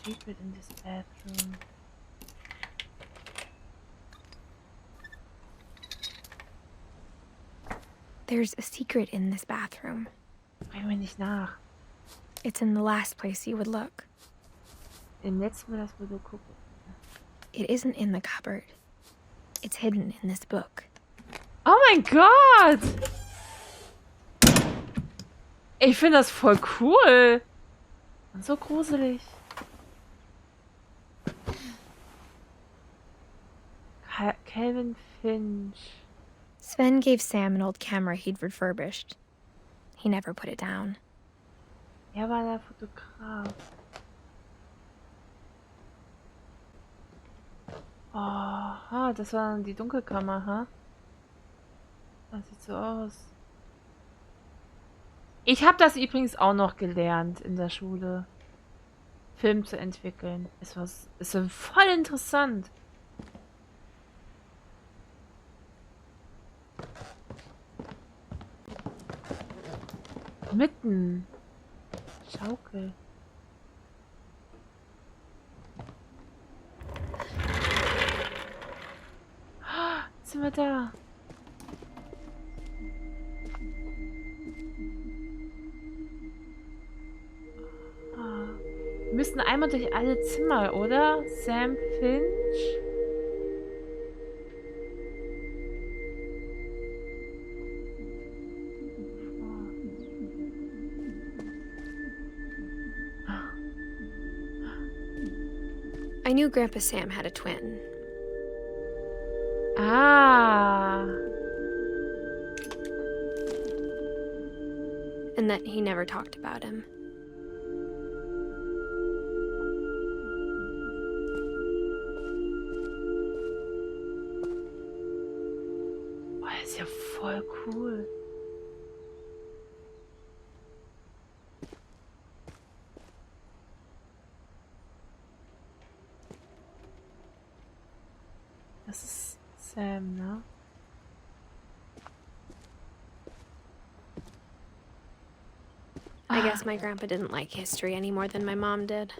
secret in this bathroom. There's a secret in this bathroom. Frag mir nicht nach. It's in the last place you would look. Im letzten Mal, das wo du guckst. It isn't in the cupboard. It's hidden in this book. Oh mein Gott! Ich finde das voll cool. Und so gruselig. Calvin Finch. Sven gave Sam an old camera he'd refurbished. He never put it down. Er war der Fotograf. Oh, das war die Dunkelkammer, ha? Das sieht so aus. Ich habe das übrigens auch noch gelernt in der Schule. Film zu entwickeln. Ist voll interessant. Mitten. Schaukel. Jetzt sind wir da. Wir müssten einmal durch alle Zimmer, oder? Sam Finch? I knew Grandpa Sam had a twin. Ah. And that he never talked about him. Boah, ist ja voll cool. Das ist Sam, ne? I guess my grandpa didn't like history any more than my mom did.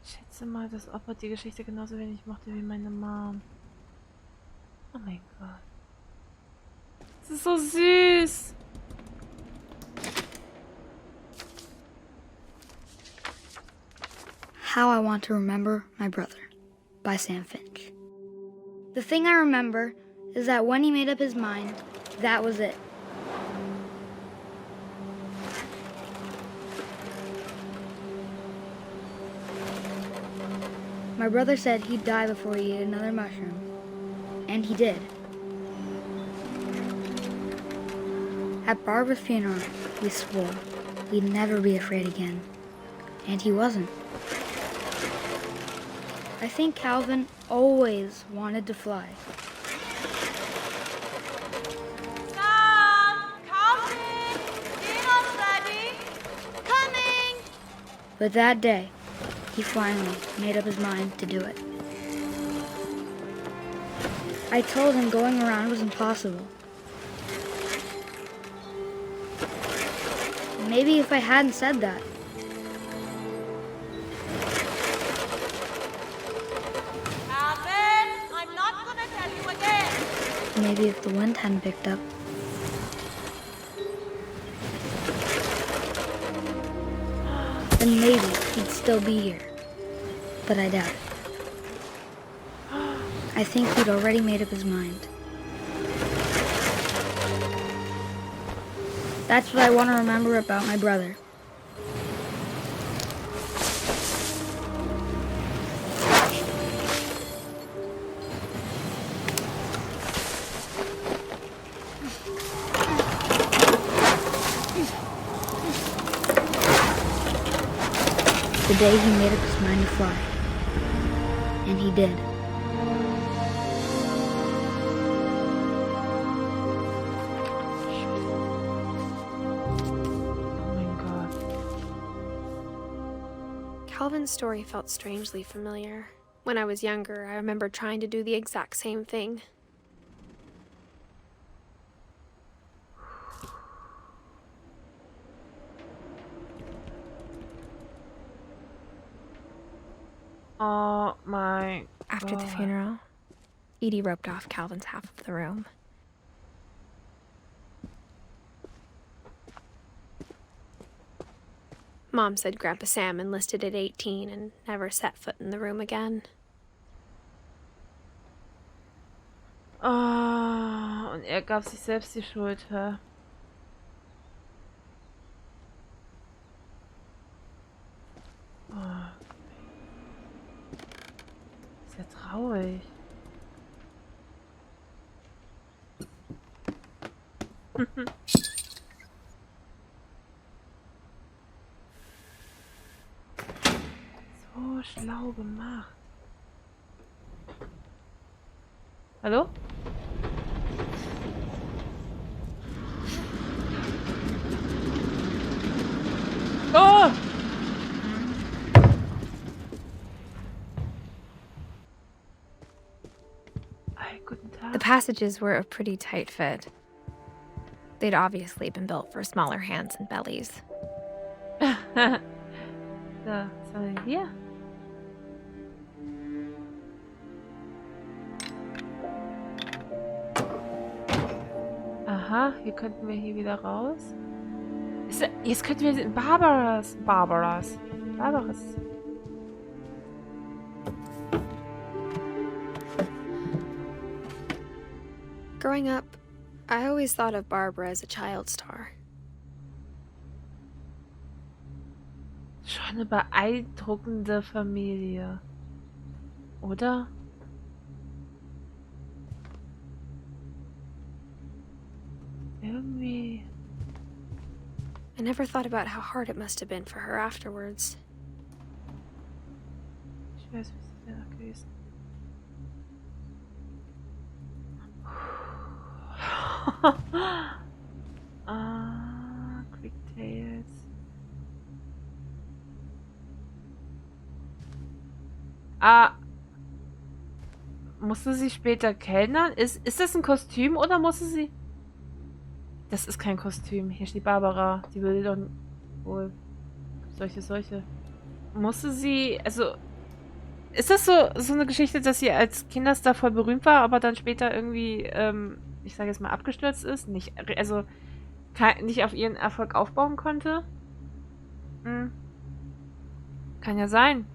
Ich schätze mal, dass Opa die Geschichte genauso wenig mochte wie meine Mom. Oh mein Gott. Das ist so süß. How I Want to Remember My Brother by Sam Finch. The thing I remember is that when he made up his mind, that was it. My brother said he'd die before he ate another mushroom, and he did. At Barbara's funeral, we swore we'd never be afraid again, and he wasn't. I think Calvin always wanted to fly. Stop! Calvin! Dinner's ready! Coming! But that day, he finally made up his mind to do it. I told him going around was impossible. Maybe if I hadn't said that, maybe if the wind hadn't picked up. Then maybe he'd still be here. But I doubt it. I think he'd already made up his mind. That's what I want to remember about my brother. The day he made up his mind to fly. And he did. Oh my God. Calvin's story felt strangely familiar. When I was younger, I remember trying to do the exact same thing. Oh my After the God. funeral, Edie roped off Calvin's half of the room. Mom said Grandpa Sam enlisted at 18 and never set foot in the room again. Oh, und er gab sich selbst die Schuld, hä? Oh. Ist ja traurig. So schlau gemacht. Hallo? Oh! Ay, guten Tag. The passages were a pretty tight fit. They'd obviously been built for smaller hands and bellies. So, was haben wir hier? Aha, hier könnten wir hier wieder raus. Jetzt könnten wir in Barbaras. Growing up, I always thought of Barbara as a child star. Schon eine beeindruckende Familie. Oder? Irgendwie. I never thought about how hard it must have been for her afterwards. Ich weiß, wie es wäre gewesen. Quick Tales. Musste sie später kellnern? Ist das ein Kostüm oder musste sie... Das ist kein Kostüm. Hier steht Barbara. Die will doch wohl... Solche. Musste sie... Also... Ist das so eine Geschichte, dass sie als Kinderstar voll berühmt war, aber dann später irgendwie, ich sage jetzt mal, abgestürzt ist? Nicht auf ihren Erfolg aufbauen konnte? Kann ja sein.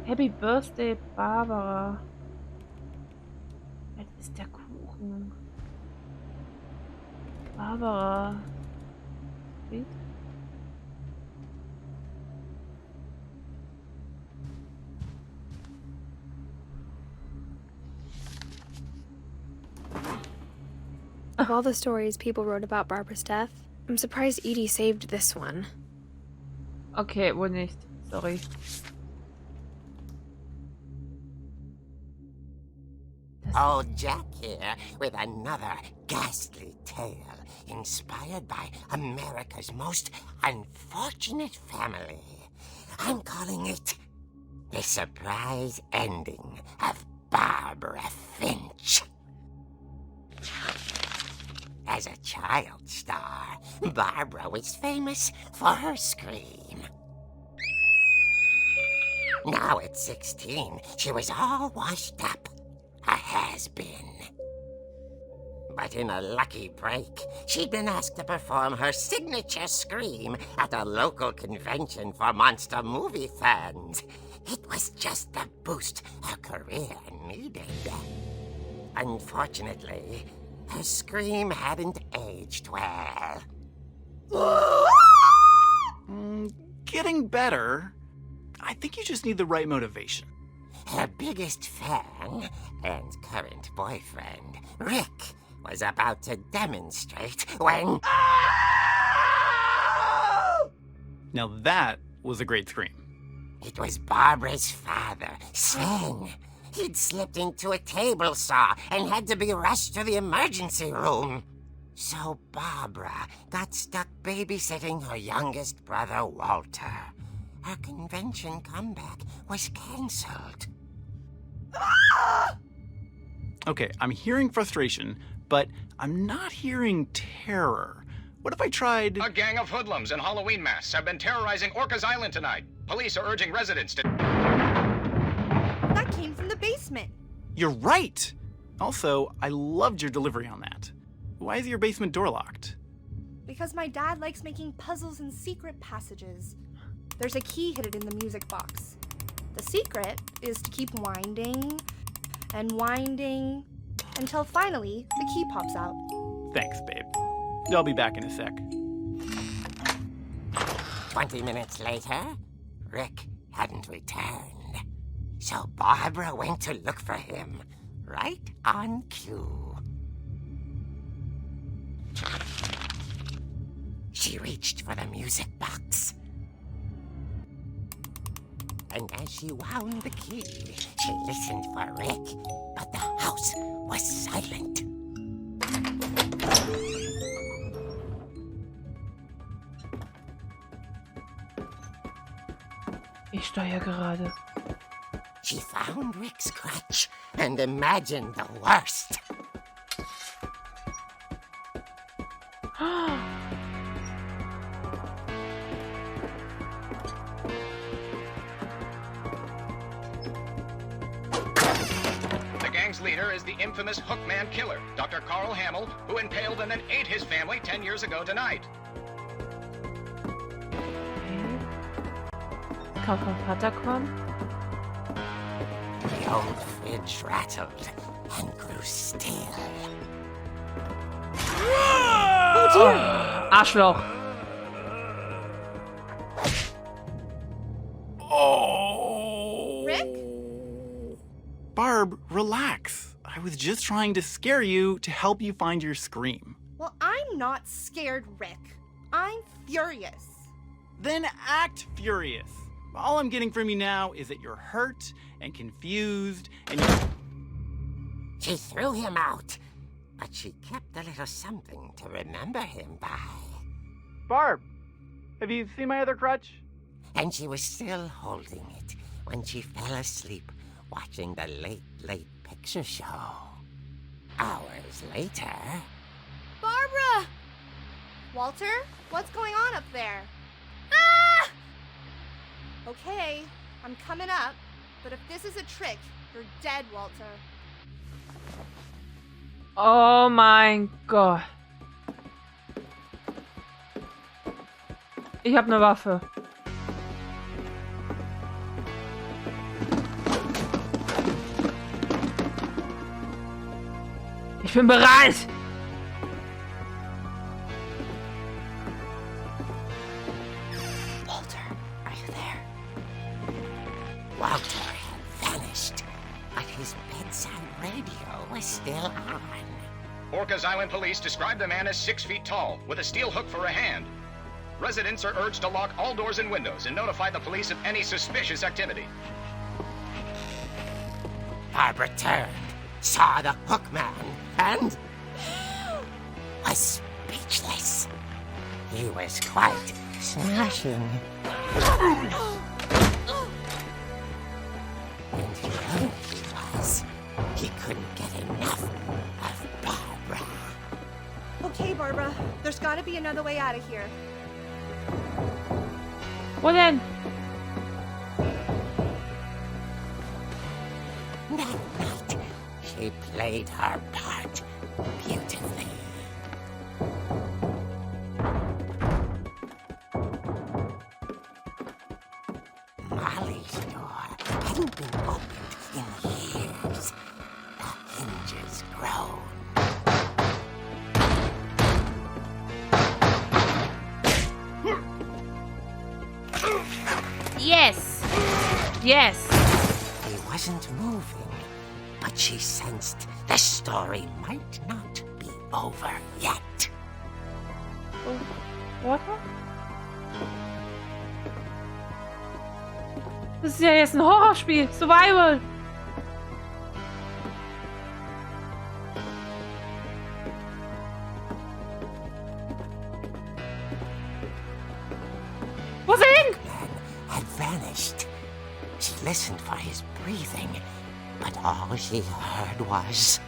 Happy Birthday, Barbara. Was ist der Kuchen? Barbara. Sweet. Of all the stories people wrote about Barbara's death, I'm surprised Edie saved this one. Okay, wohl nicht. Sorry. Old Jack here with another ghastly tale inspired by America's most unfortunate family. I'm calling it The Surprise Ending of Barbara Finch. As a child star, Barbara was famous for her scream. Now at 16, she was all washed up. A has-been. But in a lucky break, she'd been asked to perform her signature scream at a local convention for monster movie fans. It was just the boost her career needed. Unfortunately, her scream hadn't aged well. Getting better. I think you just need the right motivation. Her biggest fan and current boyfriend, Rick, was about to demonstrate when... Now that was a great scream. It was Barbara's father, Sven. He'd slipped into a table saw and had to be rushed to the emergency room. So Barbara got stuck babysitting her youngest brother, Walter. Her convention comeback was cancelled. Okay, I'm hearing frustration, but I'm not hearing terror. What if I tried... A gang of hoodlums in Halloween masks have been terrorizing Orcas Island tonight. Police are urging residents to... That came from the basement. You're right! Also, I loved your delivery on that. Why is your basement door locked? Because my dad likes making puzzles and secret passages. There's a key hidden in the music box. The secret is to keep winding and winding until finally the key pops out. Thanks, babe. I'll be back in a sec. 20 minutes later, Rick hadn't returned. So Barbara went to look for him, right on cue. She reached for the music box. And as she wound the key, she listened for Rick, but the house was silent. Ich steuere gerade. She found Rick's crutch and imagined the worst. The gang's leader is the infamous Hookman killer, Dr. Carl Hamill, who impaled and then ate his family 10 years ago tonight. Kann vom Vater kommen? The old fridge rattled and grew still. Arschloch. Oh! Rick? Barb, relax. I was just trying to scare you to help you find your scream. Well, I'm not scared, Rick. I'm furious. Then act furious. All I'm getting from you now is that you're hurt and confused and you're... She threw him out, but she kept a little something to remember him by. Barb, have you seen my other crutch? And she was still holding it when she fell asleep watching the late picture show. Hours later... Barbara! Walter, what's going on up there? Ah! Okay, I'm coming up, but if this is a trick, you're dead, Walter. Oh mein Gott. Ich habe eine Waffe. Ich bin bereit. Walter, are you there? Walter had vanished, but his bedside radio was still on. Orcas Island police describe the man as 6 feet tall, with a steel hook for a hand. Residents are urged to lock all doors and windows and notify the police of any suspicious activity. Barbara turned, saw the hook man, and was speechless. He was quite smashing. And here he was. He couldn't get enough of Barbara. Okay, Barbara, there's gotta be another way out of here. Wo denn? That night, she played her part beautifully. Molly's door hadn't been opened in years. The hinges groaned. Yes. Yes. He wasn't moving, but she sensed the story might not be over yet. Water? Das ist ja jetzt ein Horrorspiel. Survival. Wo ist er hin? Had vanished. She listened for his breathing, but all she heard was...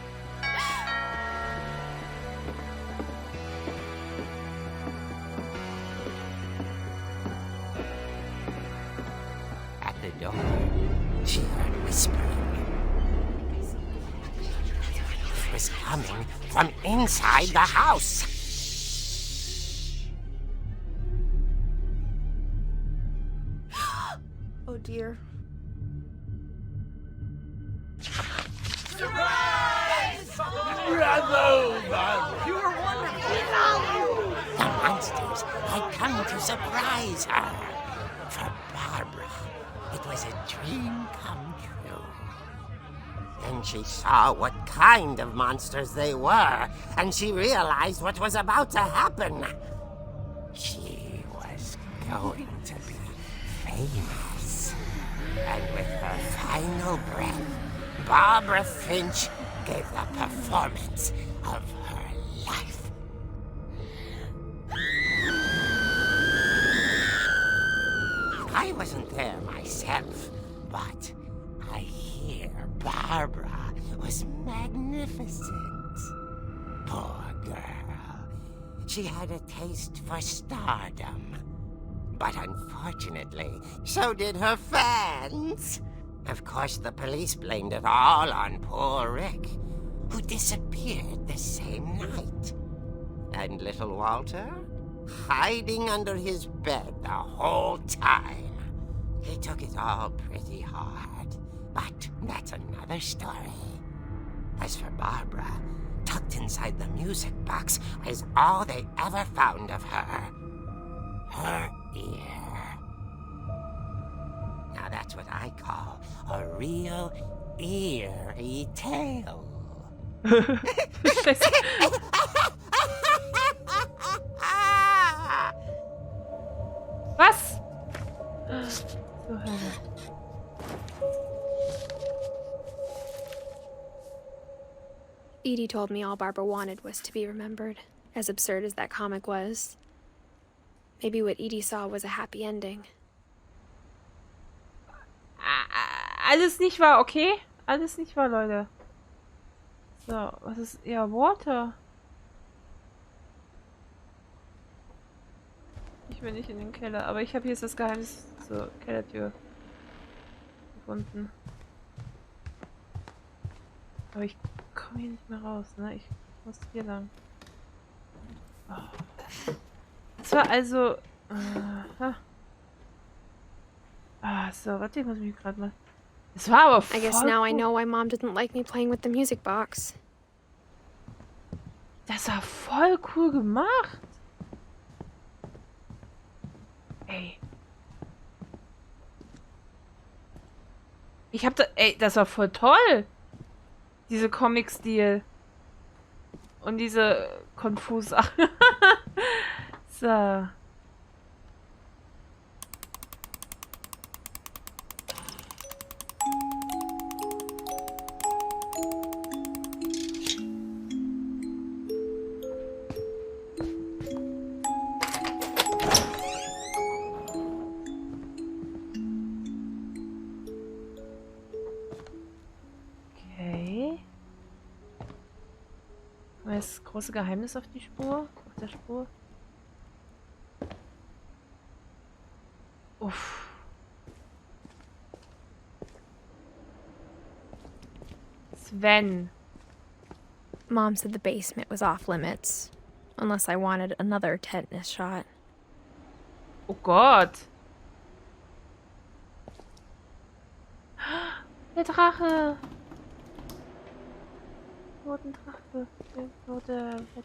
was coming from inside the house. Oh dear. The monsters had come to surprise her. For Barbara, it was a dream come true. Then she saw what kind of monsters they were, and she realized what was about to happen. She was going to be famous. And with her final breath, Barbara Finch gave the performance of her life. I wasn't there myself, but I hear Barbara was magnificent. Poor girl. She had a taste for stardom. But unfortunately, so did her fans. Of course, the police blamed it all on poor Rick, who disappeared the same night. And little Walter? Hiding under his bed the whole time. He took it all pretty hard, but that's another story. As for Barbara, tucked inside the music box was all they ever found of her. Her ear. Now that's what I call a real eerie tale. Was? So Hölle. Edie told me all Barbara wanted was to be remembered, as absurd as that comic was. Maybe what Edie saw was a happy ending. Alles nicht wahr, okay? Alles nicht wahr, Leute. So, was ist... Ja, Water. Ich will nicht in den Keller, aber ich habe hier das Geheimnis zur Kellertür gefunden. Aber ich komme hier nicht mehr raus, ne? Ich muss hier lang. Oh. Das war also... so, warte, ich muss mich gerade mal... Das war aber voll I guess now cool. I know why Mom didn't like me playing with the music box. Das war voll cool gemacht. Ey. Ich hab da... Ey, das war voll toll. Diese Comic-Stil. Und diese konfuse... So. Das große Geheimnis auf die Spur? Auf der Spur? Uff. Sven. Mom said the basement was off limits, unless I wanted another tetanus shot. Oh Gott. Der Drache. Drache.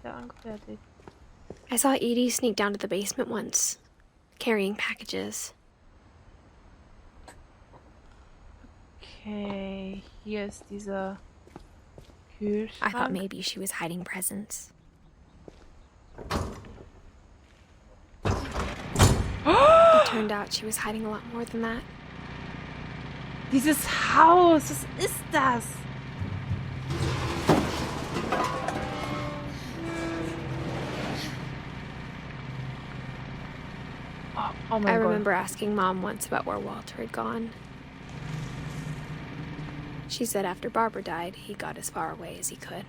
Der angefertigt. I saw Edie sneak down to the basement once, carrying packages. Okay, hier ist dieser Kühlschrank. I thought maybe she was hiding presents. It turned out she was hiding a lot more than that. Dieses Haus, was ist das? Oh my I God. remember asking Mom once about where Walter had gone. She said after Barbara died, he got as far away as he could.